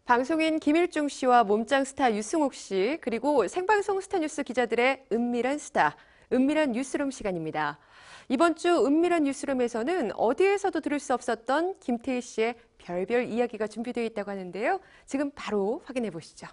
방송인 김일중 씨와 몸짱 스타 유승옥 씨, 그리고 생방송 스타뉴스 기자들의 은밀한 수다, 은밀한 뉴스룸 시간입니다. 이번 주 은밀한 뉴스룸에서는 어디에서도 들을 수 없었던 김태희 씨의 별별 이야기가 준비되어 있다고 하는데요. 지금 바로 확인해 보시죠.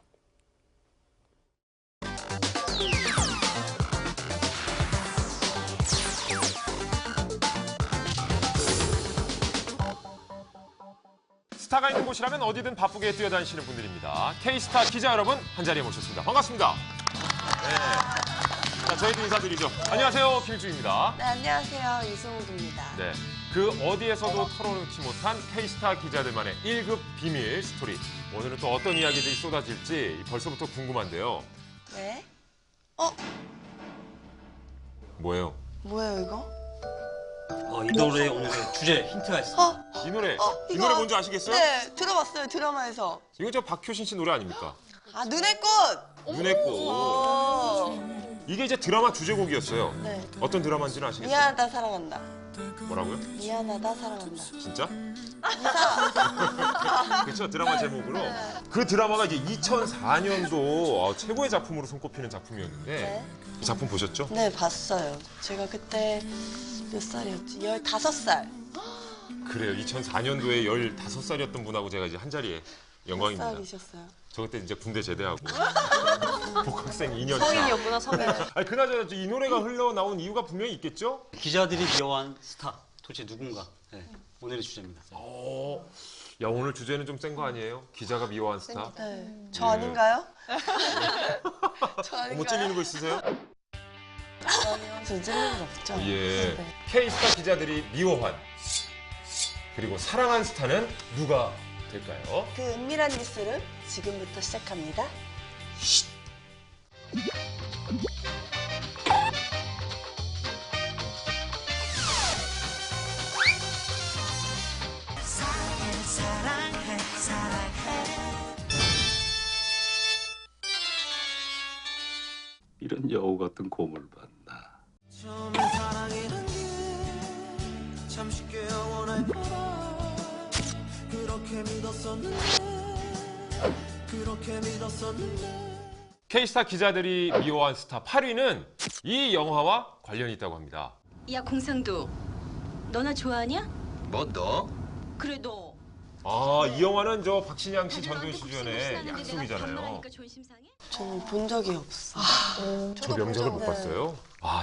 스타가 있는 곳이라면 어디든 바쁘게 뛰어다니시는 분들입니다. K스타 기자 여러분 한자리에 모셨습니다. 반갑습니다. 네. 자, 저희도 인사드리죠. 안녕하세요, 김일중입니다. 네, 안녕하세요, 유승욱입니다. 네, 그 어디에서도 털어놓지 못한 K스타 기자들만의 1급 비밀 스토리. 오늘은 또 어떤 이야기들이 쏟아질지 벌써부터 궁금한데요. 네? 뭐예요? 뭐예요, 이거? 이 노래 오늘의 주제 힌트가 있어요. 이 노래, 이 이거- 노래 뭔지 아시겠어요? 네, 들어봤어요, 드라마에서. 이거 저 박효신 씨 노래 아닙니까? 아, 눈의 꽃! 눈의 꽃. 이게 이제 드라마 주제곡이었어요. 네. 어떤 드라마인지는 아시겠어요? 미안하다, 사랑한다. 뭐라고요? 미안하다, 사랑한다. 진짜? 그렇죠, 드라마 제목으로. 그 드라마가 이제 2004년도 최고의 작품으로 손꼽히는 작품이었는데 네. 이 작품 보셨죠? 네, 봤어요. 제가 그때 몇 살이었지? 15살. 그래요, 2004년도에 15살이었던 분하고 제가 이제 한자리에 몇 영광입니다. 살이셨어요? 저 그때 이제 군대 제대하고 복학생 2년 차. 성인이었구나, 성인. 아니 그나저나 이 노래가 흘러나온 이유가 분명히 있겠죠? 기자들이 미워한 스타, 도대체 누군가? 네, 오늘의 주제입니다. 야, 오늘 주제는 좀 센 거 아니에요? 기자가 미워한 스타? 네. 저 예. 아닌가요? 저 뭐 아닌가요? 찔리는 거 있으세요? 저 찔리는 거 없죠? 예. 네. K스타 기자들이 미워한 그리고 사랑한 스타는 누가 될까요? 그 은밀한 뉴스를 지금부터 시작합니다. 이런 여우 같은 곰을 봤나. 처음에 사랑이란 게 참 쉽게 영원할 거라 그렇게 믿었었는데 K스타 기자들이 미워한 스타 8위는 이 영화와 관련이 있다고 합니다. 야, 공상도 너나 좋아하냐? 뭐 너? 그래, 너. 이 영화는 저 박신양 씨, 다들 전도연 너한테 씨 복수를 주연의 하는데 내가 약속이잖아요. 반말하니까 존심 상해? 저는 본 적이 없어요. 저 명작을 못 봤어요.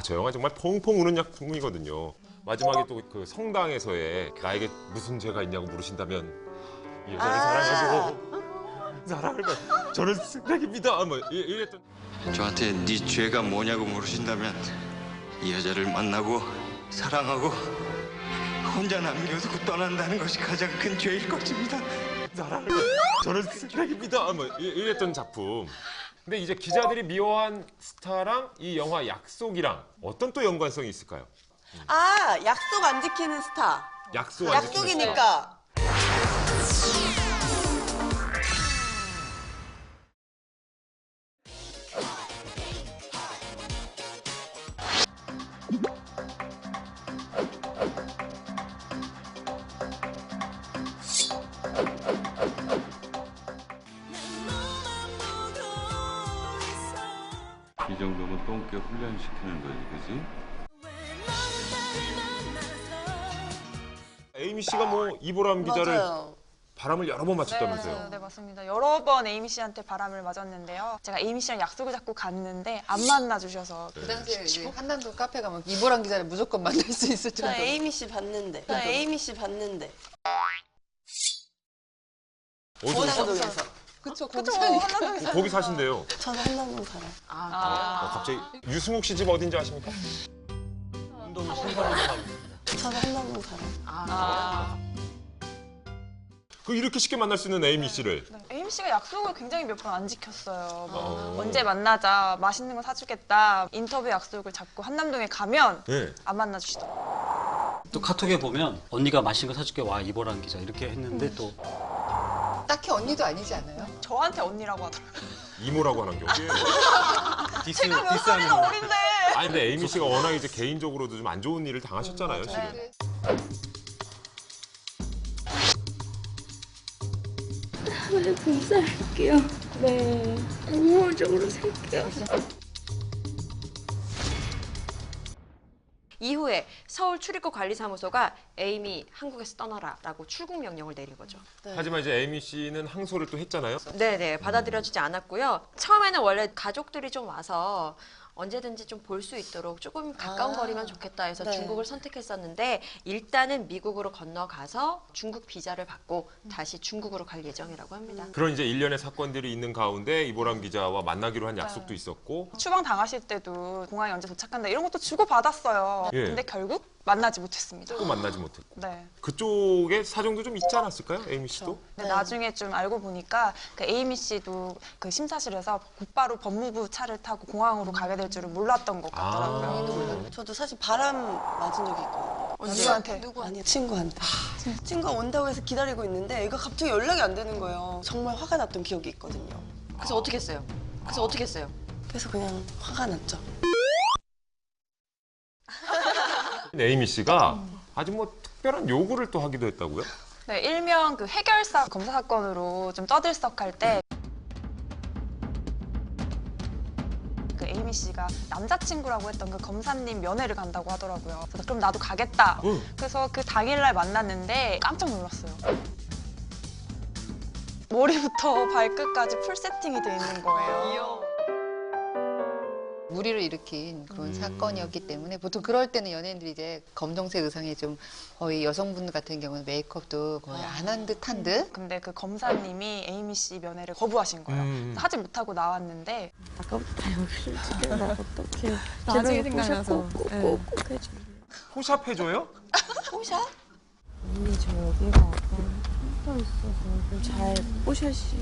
저 영화 정말 퐁퐁 우는 작품이거든요. 마지막에 또 그 성당에서의 나에게 무슨 죄가 있냐고 물으신다면 이 여자를 사랑하고 사랑을 받 저는 쓰레기입니다. 뭐 이랬던. 저한테 네 죄가 뭐냐고 물으신다면 이 여자를 만나고 사랑하고 혼자 남겨두고 떠난다는 것이 가장 큰 죄일 것입니다. 사랑을 저는 쓰레기입니다. 뭐 이랬던 작품. 근데 이제 기자들이 미워한 스타랑 이 영화 약속이랑 어떤 또 연관성이 있을까요? 아, 약속 안 지키는 스타. 약속 안 지키는 스타. 약속이니까. 이 정도면 똥개 훈련시키는 거지, 그지? 에이미 씨가 뭐 이보람 기자를 맞아요. 바람을 여러 번 맞췄다면서요? 네, 맞습니다. 여러 번 에이미 씨한테 바람을 맞았는데요. 제가 에이미 씨랑 약속을 잡고 갔는데 안 만나주셔서 그 당시에 이제 한남동 카페 가면 이보람 기자를 무조건 만날 수 있을 저 정도로. 에이미 씨 봤는데. 어디서 원양동에서. 그쵸, 그쵸, 공산이. 한남동에서 거기 사신대요. 저는 한남동 살아요. 갑자기 유승욱 씨 집 어딘지 아십니까? 운동 신발을 하고 저는 한남동 살아요. 그 이렇게 쉽게 만날 수 있는 에이미 씨를 에이미 씨가 약속을 굉장히 몇 번 안 지켰어요. 뭐 언제 만나자, 맛있는 거 사주겠다, 인터뷰 약속을 잡고 한남동에 가면 네. 안 만나주시더라고요. 또 카톡에 보면 언니가 맛있는 거 사줄게 와 이보람 기자 이렇게 했는데 또 딱히 언니도 아니지 않아요? 저한테 언니라고 하더라고요. 이모라고 하는 경우에 제가 몇 디스하는 살이나 거. 어린데. 아니 근데 에이미 씨가 워낙 이제 개인적으로도 좀 안 좋은 일을 당하셨잖아요, 실은. 네. 차라리 봉사할게요. 네. 우호적으로 살게요. 이후에 서울 출입국 관리사무소가 에이미 한국에서 떠나라라고 출국 명령을 내린 거죠. 하지만 이제 에이미 씨는 항소를 또 했잖아요. 네네, 받아들여지지 않았고요. 처음에는 원래 가족들이 좀 와서 언제든지 좀 볼 수 있도록 조금 가까운 거리면 좋겠다 해서 네. 중국을 선택했었는데 일단은 미국으로 건너가서 중국 비자를 받고 다시 중국으로 갈 예정이라고 합니다. 그런 이제 일련의 사건들이 있는 가운데 이보람 기자와 만나기로 한 약속도 있었고 추방 당하실 때도 공항에 언제 도착한다 이런 것도 주고 받았어요. 예. 근데 결국 만나지 못했습니다. 또 만나지 못했고 네. 그쪽에 사정도 좀 있지 않았을까요? 에이미 씨도? 근데 나중에 좀 알고 보니까 그 에이미 씨도 그 심사실에서 곧바로 법무부 차를 타고 공항으로 가게 될 줄은 몰랐던 것 같더라고요. 저도 사실 바람 맞은 적이 있거든요. 누구한테? 아니 친구한테. 친구가 온다고 해서 기다리고 있는데 애가 갑자기 연락이 안 되는 거예요. 정말 화가 났던 기억이 있거든요. 그래서 어떻게 했어요? 그래서 그냥 화가 났죠. 에이미 씨가 아주 뭐 특별한 요구를 또 하기도 했다고요? 네, 일명 그 해결사 검사 사건으로 좀 떠들썩할 때 그 에이미 씨가 남자친구라고 했던 그 검사님 면회를 간다고 하더라고요. 그래서 그럼 나도 가겠다. 그래서 그 당일날 만났는데 깜짝 놀랐어요. 머리부터 발끝까지 풀 세팅이 돼 있는 거예요. 무리를 일으킨 그런 사건이었기 때문에 보통 그럴 때는 연예인들이 이제 검정색 의상에 좀 거의 여성분들 같은 경우는 메이크업도 거의 안 한 듯한 듯. 근데 그 검사님이 에이미 씨 면회를 거부하신 거예요. 그래서 하지 못하고 나왔는데 아까부터 다 욕심을 지켜나 어떡해. 나중에 생각나서. 꼭 해줘. 포샵 해줘요? 포샵? 언니 저 여기가 약간 서 있어서 좀 잘 뽀샤시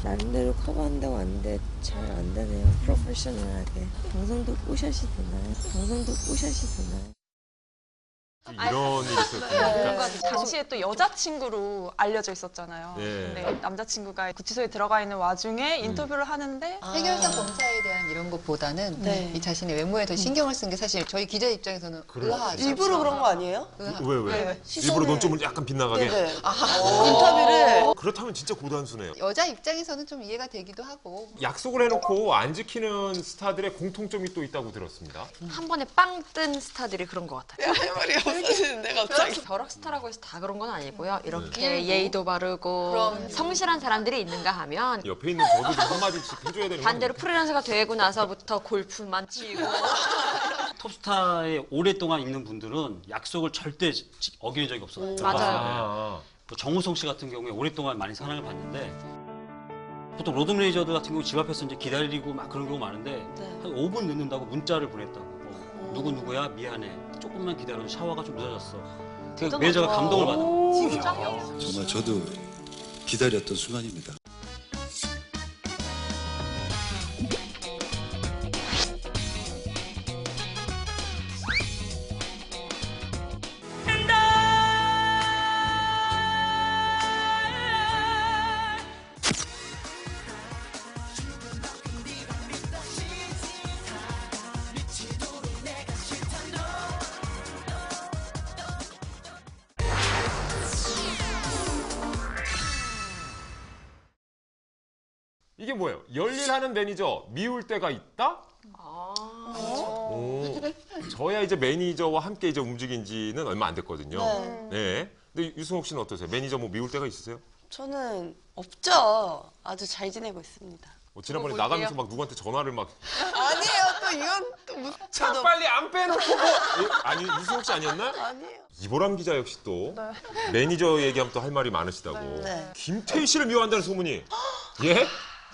나름대로 커버한다고 왔는데 잘 안 되네요. 프로페셔널하게 방송도 뽀샤시 되나요? 이런 일이 있었구나. 당시에 또 여자친구로 알려져 있었잖아요. 예. 근데 남자친구가 구치소에 들어가 있는 와중에 인터뷰를 하는데 해결사 검사에 대한 이런 것보다는 네. 이 자신의 외모에 더 신경을 쓴 게 사실 저희 기자 입장에서는 의아하죠. 일부러 그런 거 아니에요? 왜? 일부러 논점을 약간 빗나가게? 네네. 인터뷰를 그렇다면 진짜 고단수네요. 여자 입장에서는 좀 이해가 되기도 하고. 약속을 해놓고 안 지키는 스타들의 공통점이 또 있다고 들었습니다. 한 번에 빵 뜬 스타들이 그런 것 같아요. 할 말이 없어지는데 갑자기. 벼락 스타라고 해서 다 그런 건 아니고요. 이렇게 예의도 바르고 성실한 사람들이 있는가 하면 옆에 있는 저도 좀 한마디씩 해줘야 되는 반대로 거 프리랜서가 되고 나서부터 골프만 치고 톱스타에 오랫동안 있는 분들은 약속을 절대 어기는 적이 없어요. 맞아요. 뭐 정우성 씨 같은 경우에 오랫동안 많이 사랑을 받는데 보통 로드 매니저들 같은 경우 집 앞에서 이제 기다리고 막 그런 경우 많은데 한 5분 늦는다고 문자를 보냈다고. 누구누구야 미안해. 조금만 기다려. 샤워가 좀 늦어졌어. 그 매니저가 감동을 받아. 정말 저도 기다렸던 순간입니다. 이게 뭐예요? 열일하는 매니저 미울 때가 있다? 오, 저야 이제 매니저와 함께 이제 움직인 지는 얼마 안 됐거든요. 네. 근데 유승옥 씨는 어떠세요? 매니저 뭐 미울 때가 있으세요? 저는 없죠. 아주 잘 지내고 있습니다. 지난번에 나가면서 막 누구한테 전화를 막 아니에요. 또 이건 또 무슨 차 빨리 안 빼놓고 뭐. 아니 유승옥 씨 아니었나? 아니에요. 이보람 기자 역시 또 매니저 얘기하면 또 할 말이 많으시다고. 네. 김태희 씨를 미워한다는 소문이. 예?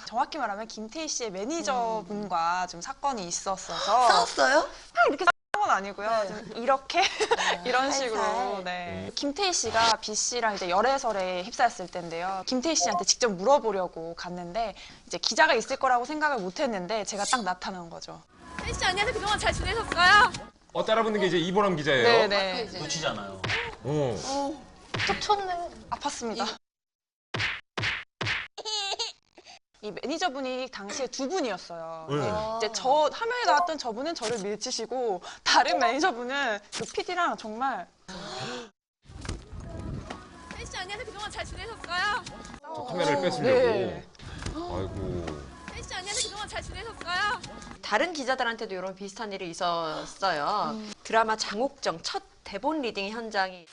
정확히 말하면 김태희 씨의 매니저분과 좀 사건이 있었어서 싸웠어요? 이렇게 건 아니고요. 좀 이렇게 이런 식으로. 살살. 네. 김태희 씨가 B 씨랑 이제 열애설에 휩싸였을 때인데요. 김태희 씨한테 직접 물어보려고 갔는데 이제 기자가 있을 거라고 생각을 못했는데 제가 딱 나타난 거죠. 태희 씨 안녕하세요. 그동안 잘 지내셨어요? 따라붙는 게 이제 이보람 기자예요. 네네. 놓치잖아요. 쫓았네. 아팠습니다. 이 매니저분이 당시에 두 분이었어요. 네. 이제 저 화면에 나왔던 저분은 저를 밀치시고 다른 매니저분은 그 PD랑 정말 태희 씨 안녕하세요. 그동안 잘 지내셨어요? 저 카메라를 뺏으려고. 네. 아이고. 혜진 씨 안녕하세요. 그동안 잘 지내셨어요? 다른 기자들한테도 이런 비슷한 일이 있었어요. 드라마 장옥정 첫 대본 리딩 현장이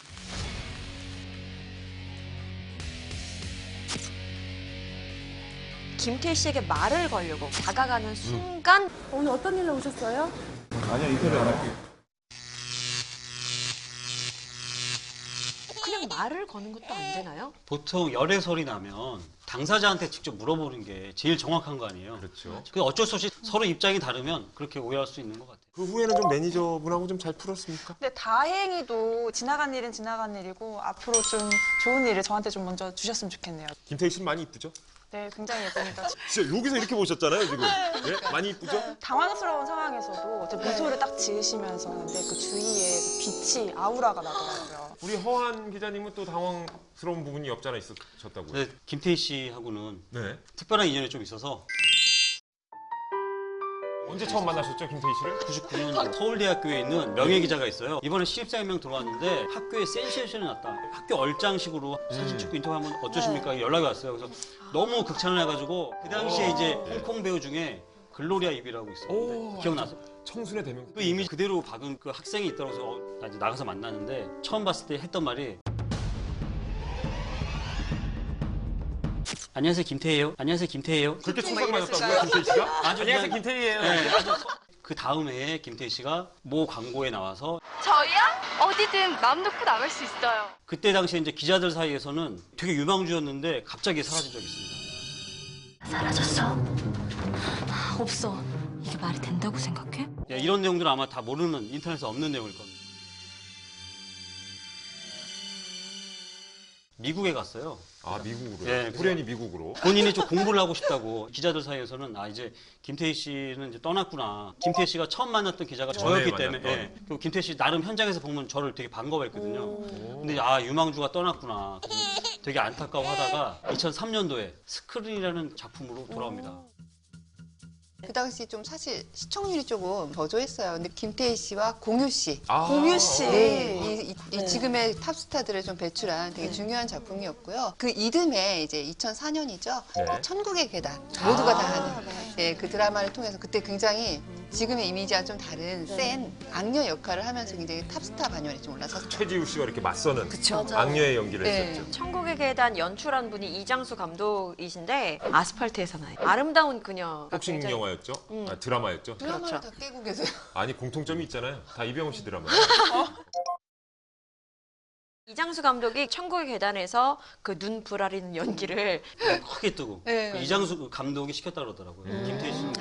김태희 씨에게 말을 걸려고 다가가는 순간 오늘 어떤 일로 오셨어요? 아니야, 인터뷰 안 할게. 그냥 말을 거는 것도 안 되나요? 보통 열애설이 나면 당사자한테 직접 물어보는 게 제일 정확한 거 아니에요? 그렇죠. 그 어쩔 수 없이 서로 입장이 다르면 그렇게 오해할 수 있는 것 같아요. 그 후에는 좀 매니저분하고 좀 잘 풀었습니까? 근데 다행히도 지나간 일은 지나간 일이고 앞으로 좀 좋은 일을 저한테 좀 먼저 주셨으면 좋겠네요. 김태희 씨는 많이 이쁘죠? 네, 굉장히 예쁘니까. 진짜 여기서 이렇게 보셨잖아요, 지금. 네? 많이 이쁘죠? 당황스러운 상황에서도 미소를 딱 지으시면서 근데 그 주위에 그 빛이 아우라가 나더라고요. 우리 허한 기자님은 또 당황스러운 부분이 없잖아 있으셨다고요. 근데 김태희 씨하고는 네. 특별한 인연이 좀 있어서 언제 처음 만나셨죠, 김태희 씨를? 99년 서울대학교에 있는 명예기자가 있어요. 이번에 신입사원 1명 들어왔는데 학교에 센세이션이 났다. 학교 얼짱식으로 사진 찍고 인터뷰하면 어쩌십니까? 연락이 왔어요. 그래서 너무 극찬을 해가지고 그 당시에 이제 홍콩 배우 중에 글로리아 입이라고 있었는데 기억나서? 청순의 대명. 그 이미지 그대로 박은 그 학생이 있다고 해서 나 이제 나가서 만났는데 처음 봤을 때 했던 말이 안녕하세요 김태희예요. 안녕하세요 김태희예요. 그렇게 칭찬받았다고요, 김태희 씨가? 아주 안녕하세요, 김태희예요. 네, 아주 그 다음 해에 김태희 씨가 모 광고에 나와서 저희야? 어디든 마음 놓고 나갈 수 있어요. 그때 당시에 이제 기자들 사이에서는 되게 유망주였는데 갑자기 사라진 적이 있습니다. 사라졌어? 없어. 이게 말이 된다고 생각해? 예, 이런 내용들은 아마 다 모르는 인터넷에 없는 내용일 겁니다. 미국에 갔어요. 아, 미국으로요? 네, 후련히 미국으로. 본인이 좀 공부를 하고 싶다고 기자들 사이에서는 아 이제 김태희 씨는 이제 떠났구나. 김태희 씨가 처음 만났던 기자가 저였기 때문에 예. 그리고 김태희 씨 나름 현장에서 보면 저를 되게 반가워했거든요. 근데 아 유망주가 떠났구나. 그래서 되게 안타까워하다가 2003년도에 스크린이라는 작품으로 돌아옵니다. 그 당시 좀 사실 시청률이 조금 저조했어요. 근데 김태희 씨와 공유 씨. 공유 씨. 네, 이 지금의 탑스타들을 좀 배출한 되게 중요한 작품이었고요. 그 이듬해 이제 2004년이죠. 네. 천국의 계단. 모두가 다 하는. 네, 그 드라마를 통해서 그때 굉장히 지금의 이미지와 좀 다른 센 악녀 역할을 하면서 굉장히 탑스타 반열에 좀 올라섰죠. 최지우 씨가 이렇게 맞서는 그쵸. 악녀의 연기를 네. 했었죠. 천국의 계단 연출한 분이 이장수 감독이신데 아스팔트에서 나요. 아름다운 그녀가 복싱 굉장히 영화였죠? 아, 드라마였죠? 드라마를 그렇죠. 다 깨고 계세요. 아니, 공통점이 있잖아요. 다 이병헌 씨 드라마. 이장수 감독이 천국의 계단에서 그 눈 부라리는 연기를 크게 뜨고 네, 그 이장수 감독이 시켰다 그러더라고요. 김태희 씨는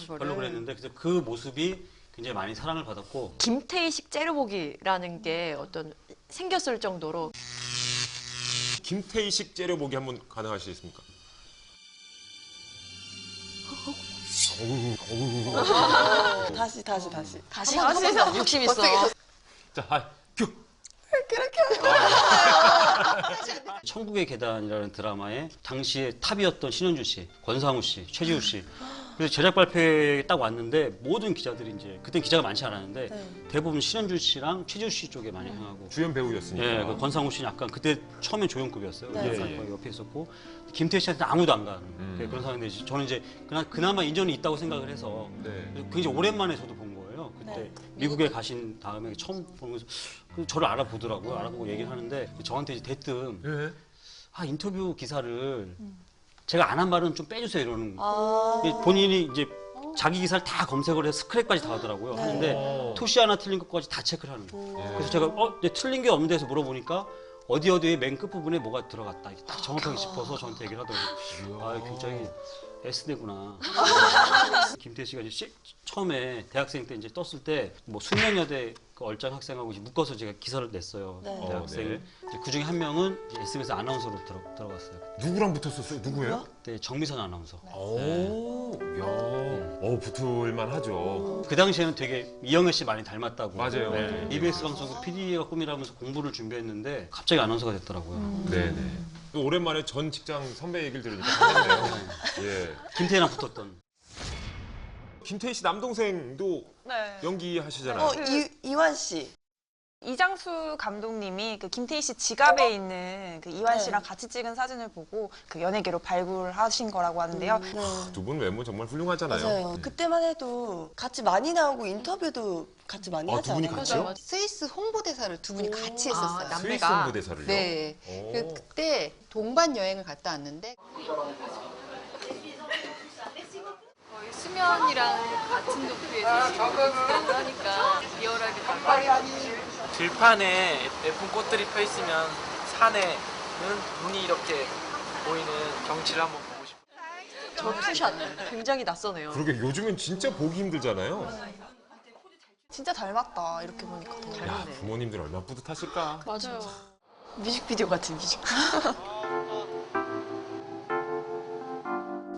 별로 그랬는데 그래서 그 모습이 굉장히 많이 사랑을 받았고 김태희식 째려보기라는 게 어떤 생겼을 정도로 김태희식 째려보기 한번 가능하시겠습니까? 다시. 다시 한번 욕심 있어. 자, 큐! 천국의 계단이라는 드라마에 당시에 탑이었던 신현주 씨, 권상우 씨, 최지우 씨. 그래서 제작 발표에 딱 왔는데 모든 기자들이 이제 그때 기자가 많지 않았는데 대부분 신현주 씨랑 최지우 씨 쪽에 많이 향하고 주연 배우였으니까. 예, 그 권상우 씨는 약간 그때 처음엔 조연급이었어요. 네. 거의 옆에 있었고 김태희 씨한테 아무도 안 가는 그런 상황인데 저는 이제 그나마 인연이 있다고 생각을 해서 네. 굉장히 오랜만에 저도 본 거예요. 그때 미국에 가신 다음에 처음 보면서 저를 알아보더라고요. 알아보고 얘기를 하는데 저한테 이제 대뜸 네. 아 인터뷰 기사를 제가 안 한 말은 좀 빼주세요 이러는 본인이 이제 자기 기사를 다 검색을 해서 스크랩까지 다 하더라고요. 하는데 토시 하나 틀린 것까지 다 체크를 하는 거예요. 그래서 제가 틀린 게 없는데 해서 물어보니까 어디에 맨 끝부분에 뭐가 들어갔다. 이게 딱 정확하게 짚어서 저한테 얘기를 하더라고요. 아, 굉장히 S대구나. 김태희 씨가 이제 처음에 대학생 때 이제 떴을 때 뭐 숙명여대 그 얼짱 학생하고 이제 묶어서 제가 기사를 냈어요. 대학생. 그 중에 한 명은 SBS 아나운서로 들어갔어요. 누구랑 붙었었어요? 누구예요? 그때 정미선 아나운서. 오, 야, 붙을만 하죠. 그 당시에는 되게 이영애 씨 많이 닮았다고. 맞아요. 네. EBS 방송국 PD가 꿈이라면서 공부를 준비했는데 갑자기 아나운서가 됐더라고요. 네네. 오랜만에 전 직장 선배 얘기를 들으니까 반갑네요. 예. 김태희랑 붙었던. 김태희 씨 남동생도 네. 연기하시잖아요. 이완 씨. 이장수 감독님이 그 김태희 씨 지갑에 있는 그 이완 씨랑 같이 찍은 사진을 보고 그 연예계로 발굴하신 거라고 하는데요. 두 분 외모 정말 훌륭하잖아요. 맞아요. 네. 그때만 해도 같이 많이 나오고 인터뷰도 같이 많이 두 분이 하잖아요. 같이요? 스위스 홍보대사를 두 분이 같이 했었어요. 스위스 홍보대사를요? 네. 오. 그때 동반 여행을 갔다 왔는데 거의 수면이랑 같은 높이에서 그러니까 리얼하게 다가요. 들판에 예쁜 꽃들이 펴 있으면 산에는 눈이 이렇게 보이는 경치를 한번 보고 싶어요. 저 투샷 굉장히 낯서네요. 그러게 요즘엔 진짜 보기 힘들잖아요. 진짜 닮았다 이렇게 보니까 더 야, 닮았네. 부모님들 얼마나 뿌듯하실까. 맞아요. 뮤직비디오 같은 뮤직비디오.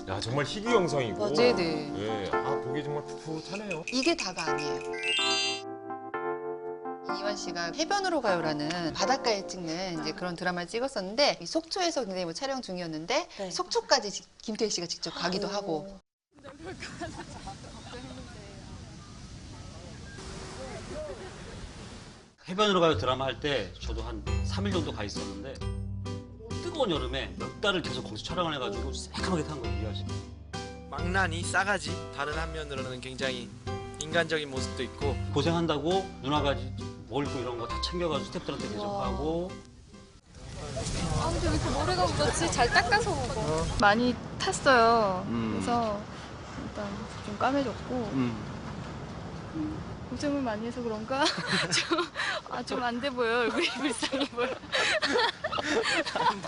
야, 정말 희귀 영상이고. 네네. 예, 아, 보기 정말 풋풋하네요. 이게 다가 아니에요. 이완 씨가 해변으로 가요라는 바닷가에 찍는 이제 그런 드라마를 찍었었는데 이 속초에서 굉장히 뭐 촬영 중이었는데 속초까지 김태희 씨가 직접 가기도 하고. 해변으로 가요 드라마 할 때 저도 한 3일 정도 가 있었는데 뜨거운 여름에 몇 달을 계속 거기서 촬영을 해가지고 새까맣게 탄 거예요, 이완 씨. 망나니, 싸가지, 다른 한면으로는 굉장히 인간적인 모습도 있고 고생한다고 누나가 먹을 거 이런 거 다 챙겨가지고 스태프들한테 대접하고. 아 근데 왜 이렇게 모래가 묻었지? 잘 닦아서 먹어. 많이 탔어요. 그래서 일단 좀 까매졌고 고생을 많이 해서 그런가? 좀 안 돼 보여. 얼굴이 불쌍해 보여.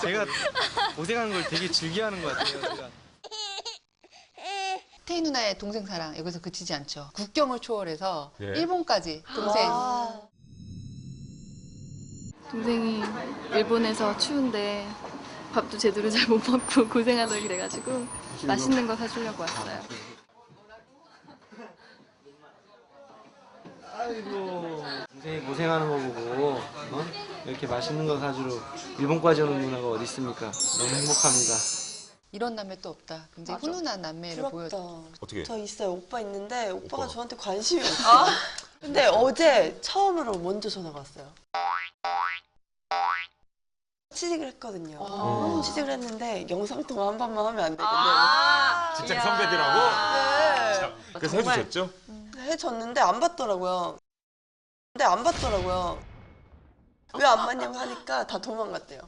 제가 고생하는 걸 되게 즐겨하는 것 같아요. 제가. 태희 누나의 동생 사랑 여기서 그치지 않죠. 국경을 초월해서 예. 일본까지 동생. 동생이 일본에서 추운데 밥도 제대로 잘 못 먹고 고생하다 그래가지고 맛있는 거 사주려고 왔어요. 아이고 동생이 고생하는 거 보고 이렇게 맛있는 거 사주러 일본까지 오는 누나가 어디 있습니까? 너무 행복합니다. 이런 남매 또 없다. 굉장히 훈훈한 남매를 부럽다. 보여. 어떻게? 저 있어요. 오빠 있는데 오빠가 저한테 관심이 아. 없어요. 근데 어제 처음으로 먼저 전화가 왔어요. 취직을 했거든요. 취직을 했는데 영상통화 한 번만 하면 안 되겠네요. 직장 선배들하고? 네. 자, 그래서 해주셨죠? 해줬는데 안 받더라고요. 근데 안 받더라고요. 왜 안 받냐고 하니까 다 도망갔대요.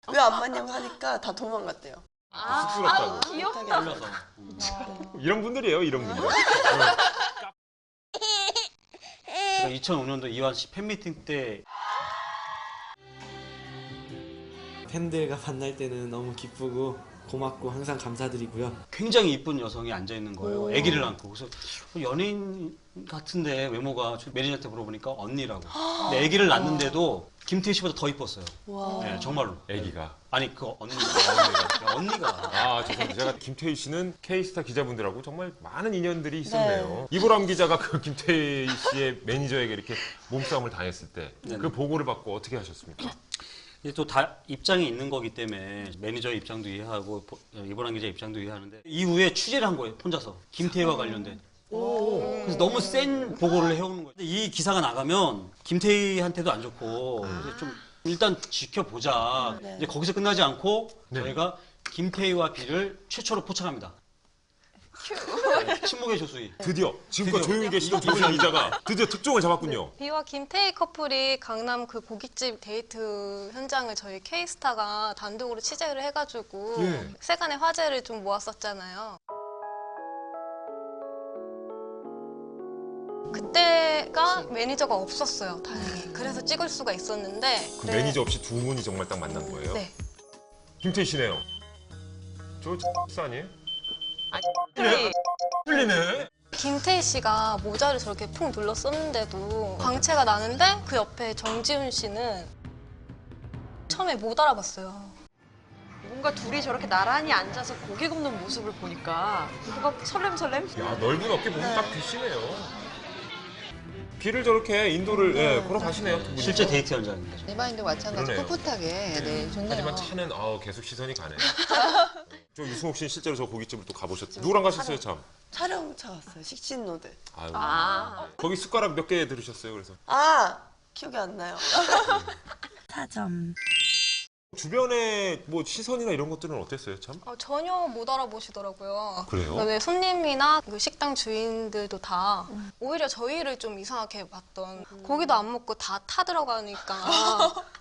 왜 안 받냐고 하니까 다 도망갔대요. 쑥스럽다고. 귀엽다. 이런 분들이에요, 이런 분들. 제가 2005년도 이완 씨 팬미팅 때 팬들과 만날 때는 너무 기쁘고 고맙고 항상 감사드리고요. 굉장히 이쁜 여성이 앉아 있는 거예요. 아기를 안고. 그래서 연예인 같은데 외모가 매니저한테 물어보니까 언니라고. 근데 아기를 낳는데도 김태희 씨보다 더 이뻤어요. 네, 정말로. 애기가. 아니 그 언니가. 언니가. 아, 죄송합니다. 제가 김태희 씨는 K스타 기자분들하고 정말 많은 인연들이 있었네요. 이보람 기자가 그 김태희 씨의 매니저에게 이렇게 몸싸움을 당했을 때 그 보고를 받고 어떻게 하셨습니까? 이제 또 다 입장이 있는 거기 때문에 매니저의 입장도 이해하고 이보람 기자 입장도 이해하는데 이후에 취재를 한 거예요, 혼자서. 김태희와 관련된. 그래서 너무 센 보고를 해오는 거예요. 근데 이 기사가 나가면 김태희한테도 안 좋고 이제 좀 일단 지켜보자. 이제 거기서 끝나지 않고 저희가 김태희와 비를 최초로 포착합니다. 침묵의 조수희. 드디어 지금껏 조용히 계시던 조선 기자가 드디어 특종을 잡았군요. 비와 김태희 커플이 강남 그 고깃집 데이트 현장을 저희 K스타가 단독으로 취재를 해가지고 세간의 화제를 좀 모았었잖아요. 그때가 매니저가 없었어요, 다행히. 그래서 찍을 수가 있었는데. 그 매니저 없이 두 분이 정말 딱 만난 거예요? 네. 김태희 씨네요. 저 X 아니에요? 아니, 틀리네. 김태희 씨가 모자를 저렇게 푹 눌러 썼는데도 광채가 나는데 그 옆에 정지훈 씨는 처음에 못 알아봤어요. 뭔가 둘이 저렇게 나란히 앉아서 고개 굽는 모습을 보니까 뭔가 설렘설렘? 야, 넓은 어깨 보면 딱 비시네요. 비를 저렇게 인도를 걸어가시네요, 두 분이. 실제 데이트 현장입니다. 리마인드 마찬가지 그러네요. 풋풋하게. 네, 좋네요. 하지만 차는 계속 시선이 가네요. 저 유승옥 씨는 실제로 저 고깃집을 또 가보셨죠? 누구랑 가셨어요, 참? 촬영차 왔어요. 식신노드. 아유. 거기 숟가락 몇 개 들으셨어요, 그래서? 기억이 안 나요. 4점. 주변에 뭐 시선이나 이런 것들은 어땠어요, 참? 전혀 못 알아보시더라고요. 그래요? 네, 손님이나 그 식당 주인들도 다 오히려 저희를 좀 이상하게 봤던 고기도 안 먹고 다 타 들어가니까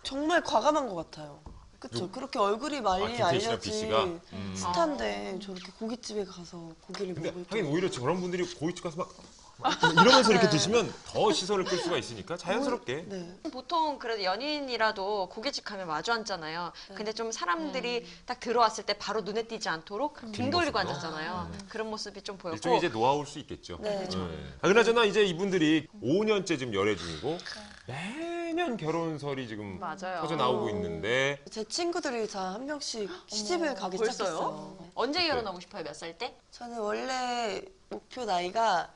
정말 과감한 것 같아요. 그쵸? 그렇게 얼굴이 많이 김태희 씨랑 알려진 B 씨가? 스타인데 저렇게 고깃집에 가서 고기를 근데 먹을 하긴 오히려 저런 분들이 고깃집 가서 막 이러면서 이렇게 드시면 더 시선을 끌 수가 있으니까 자연스럽게. 보통 그래도 연인이라도 고깃집 가면 마주 앉잖아요. 근데 좀 사람들이 딱 들어왔을 때 바로 눈에 띄지 않도록 등 돌리고 모습으로? 앉았잖아요. 그런 모습이 좀 보였고. 일종의 이제 노하우일 수 있겠죠. 네. 그나저나 이제 이분들이 5년째 지금 열애 중이고 매년 결혼설이 지금 맞아요. 터져 나오고 있는데 제 친구들이 다 한 명씩 시집을 가기 벌써요? 시작했어요. 언제 결혼하고 싶어요? 몇 살 때? 저는 원래 목표 나이가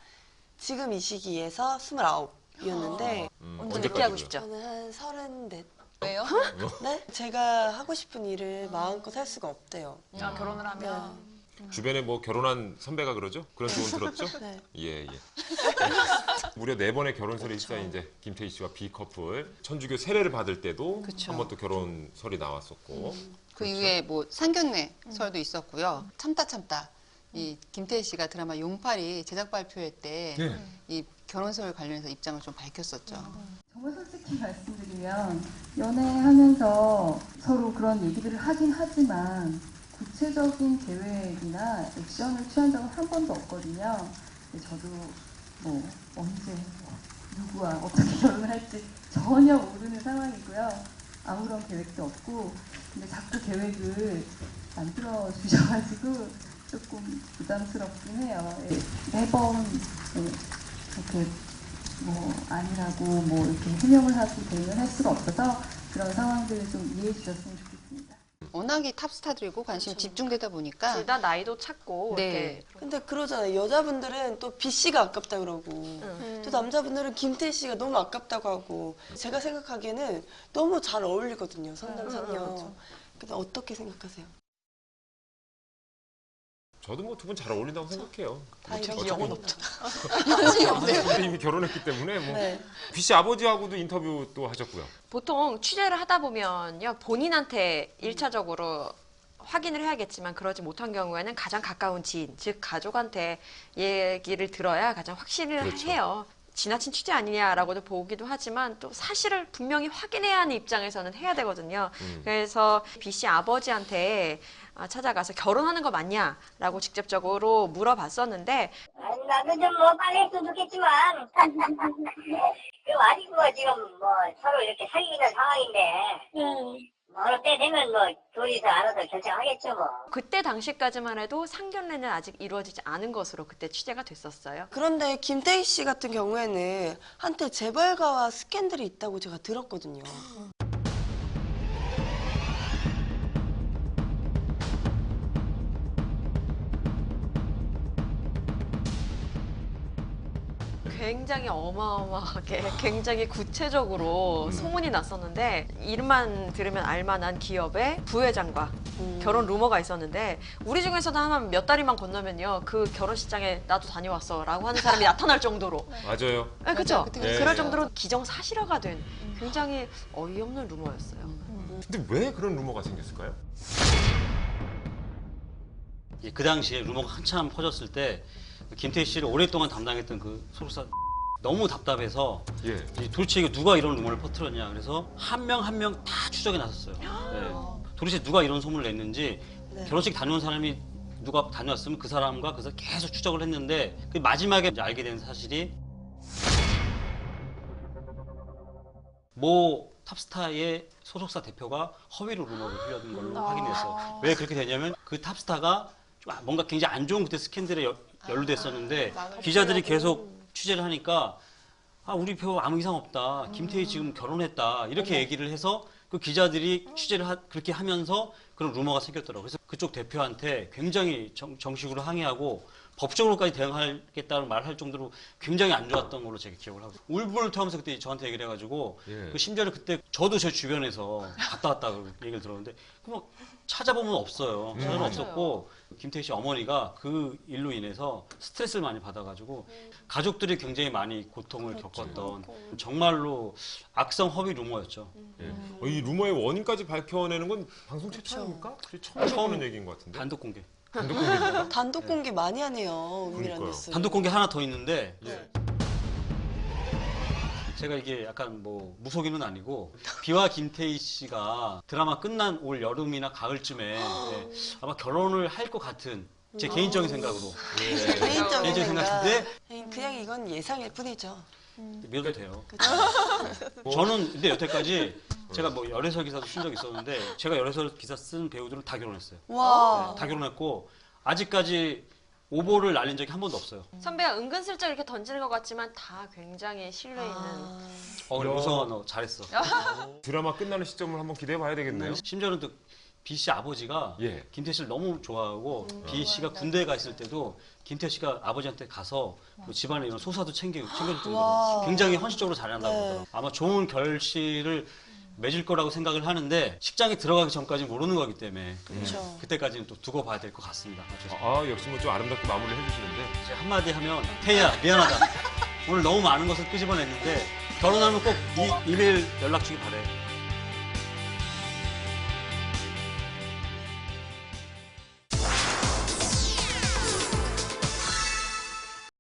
지금 이 시기에서 29이었는데 늦게 하고 싶죠? 저는 한 34. 왜요? 네? 제가 하고 싶은 일을 마음껏 할 수가 없대요. 결혼을 하면. 주변에 뭐 결혼한 선배가 그러죠? 그런 조언 들었죠? 네. 예. 무려 4번의 결혼설이 휩싸인 이제 김태희 씨와 B 커플 천주교 세례를 받을 때도 한 번 또 결혼설이 나왔었고 그 이후에 뭐 상견례 설도 있었고요. 참다 이 김태희 씨가 드라마 용팔이 제작 발표회 때 이 결혼설 관련해서 입장을 좀 밝혔었죠. 정말 솔직히 말씀드리면 연애하면서 서로 그런 얘기들을 하긴 하지만 구체적인 계획이나 액션을 취한 적은 한 번도 없거든요. 근데 저도 뭐 언제 누구와 어떻게 결혼을 할지 전혀 모르는 상황이고요. 아무런 계획도 없고 근데 자꾸 계획을 만들어 주셔가지고 조금 부담스럽긴 해요. 매번 이렇게 뭐 아니라고 뭐 이렇게 해명을 하고 대응을 할 수가 없어서 그런 상황들을 좀 이해해 주셨으면 좋겠습니다. 워낙에 탑스타들이고 관심이 집중되다 보니까 둘 다 나이도 찾고 이렇게. 근데 그러잖아요. 여자분들은 또 B 씨가 아깝다 그러고 또 남자분들은 김태희 씨가 너무 아깝다고 하고 제가 생각하기에는 너무 잘 어울리거든요. 선남선녀. 근데 어떻게 생각하세요? 저도 뭐 두 분 잘 어울린다고 생각해요. 다행히 영혼 없죠. 근데 이미 결혼했기 때문에 뭐 B 씨 아버지하고도 인터뷰 또 하셨고요. 보통 취재를 하다 보면요. 본인한테 1차적으로 확인을 해야겠지만 그러지 못한 경우에는 가장 가까운 지인, 즉 가족한테 얘기를 들어야 가장 확신을 해요. 지나친 취재 아니냐라고도 보기도 하지만 또 사실을 분명히 확인해야 하는 입장에서는 해야 되거든요. 그래서 B 씨 아버지한테 찾아가서 결혼하는 거 맞냐라고 직접적으로 물어봤었는데 나도 좀 뭐 빨리 했으면 좋겠지만 그 아직 뭐 지금 뭐 서로 이렇게 사귀는 상황인데 어느 때 되면 뭐 둘이서 알아서 결정하겠죠 뭐. 그때 당시까지만 해도 상견례는 아직 이루어지지 않은 것으로 그때 취재가 됐었어요. 그런데 김태희 씨 같은 경우에는 한때 재벌가와 스캔들이 있다고 제가 들었거든요. 굉장히 어마어마하게 굉장히 구체적으로 소문이 났었는데 이름만 들으면 알만한 기업의 부회장과 결혼 루머가 있었는데 우리 중에서도 한 몇 다리만 건너면요 그 결혼식장에 나도 다녀왔어 라고 하는 사람이 나타날 정도로 맞아요. 네, 그렇죠? 네. 그럴 정도로 기정사실화가 된 굉장히 어이없는 루머였어요. 근데 왜 그런 루머가 생겼을까요? 그 당시에 루머가 한참 퍼졌을 때 김태희 씨를 오랫동안 담당했던 그 소속사 너무 답답해서 도대체 이거 누가 이런 루머를 퍼뜨렸냐 그래서 한 명 한 명 다 추적에 나섰어요. 도대체 누가 이런 소문을 냈는지 결혼식 다녀온 사람이 누가 다녀왔으면 그 사람과 그 사람 계속 추적을 했는데 그 마지막에 이제 알게 된 사실이 모 탑스타의 소속사 대표가 허위로 루머를 흘려준 걸로 확인됐어요. 왜 그렇게 되냐면 그 탑스타가 좀 뭔가 굉장히 안 좋은 그때 스캔들에 연루됐었는데 기자들이 계속 취재를 하니까 우리 배우 아무 이상 없다. 김태희 지금 결혼했다. 이렇게 얘기를 해서 그 기자들이 취재를 그렇게 하면서 그런 루머가 생겼더라고요. 그래서 그쪽 대표한테 굉장히 정식으로 항의하고 법적으로까지 대응하겠다는 말을 할 정도로 굉장히 안 좋았던 걸로 제가 기억을 하고 있어요. 울분을 토하면서 그때 저한테 얘기를 해가지고 그 심지어는 그때 저도 제 주변에서 갔다 왔다 얘기를 들었는데 그럼 찾아보면 없어요. 찾아보면 없었고 김태희 씨 어머니가 그 일로 인해서 스트레스를 많이 받아가지고 가족들이 굉장히 많이 고통을 겪었던 정말로 악성 허위 루머였죠. 이 루머의 원인까지 밝혀내는 건 방송 최초 아닙니까? 처음 들어보는 얘기인 것 같은데. 단독 공개. 단독 공개. 단독 공개 많이 하네요. 은밀한 뉴스. 단독 공개 하나 더 있는데 제가 이게 약간 뭐 무속인은 아니고 비와 김태희 씨가 드라마 끝난 올 여름이나 가을쯤에 아마 결혼을 할 것 같은 제 개인적인 생각으로 개인적인 생각인데 그냥 이건 예상일 뿐이죠. 믿어도 돼요. 저는 근데 여태까지 제가 뭐 열애설 기사도 쓴 적이 있었는데 제가 열애설 기사 쓴 배우들은 다 결혼했어요. 와. 다 결혼했고 아직까지 오보를 날린 적이 한 번도 없어요. 선배가 은근슬쩍 이렇게 던지는 것 같지만 다 굉장히 신뢰 있는. 그래 우성아 너 잘했어. 드라마 끝나는 시점을 한번 기대해 봐야 되겠네요. 심지어는 또 비 씨 아버지가 김태희 씨를 너무 좋아하고 비 씨가 군대에 가 있을 때도 김태희 씨가 아버지한테 가서 뭐 집안에 이런 소사도 챙겨줄 정도로 굉장히 헌신적으로 잘한다고 그러더라고요. 아마 좋은 결실을 맺을 거라고 생각을 하는데 식장에 들어가기 전까지 모르는 거기 때문에 그때까지는 또 두고 봐야 될 것 같습니다. 역시 뭐 좀 아름답게 마무리를 해주시는데 제가 한마디 하면 태희야 미안하다. 오늘 너무 많은 것을 끄집어냈는데 결혼하면 꼭 이메일 연락 주기 바래.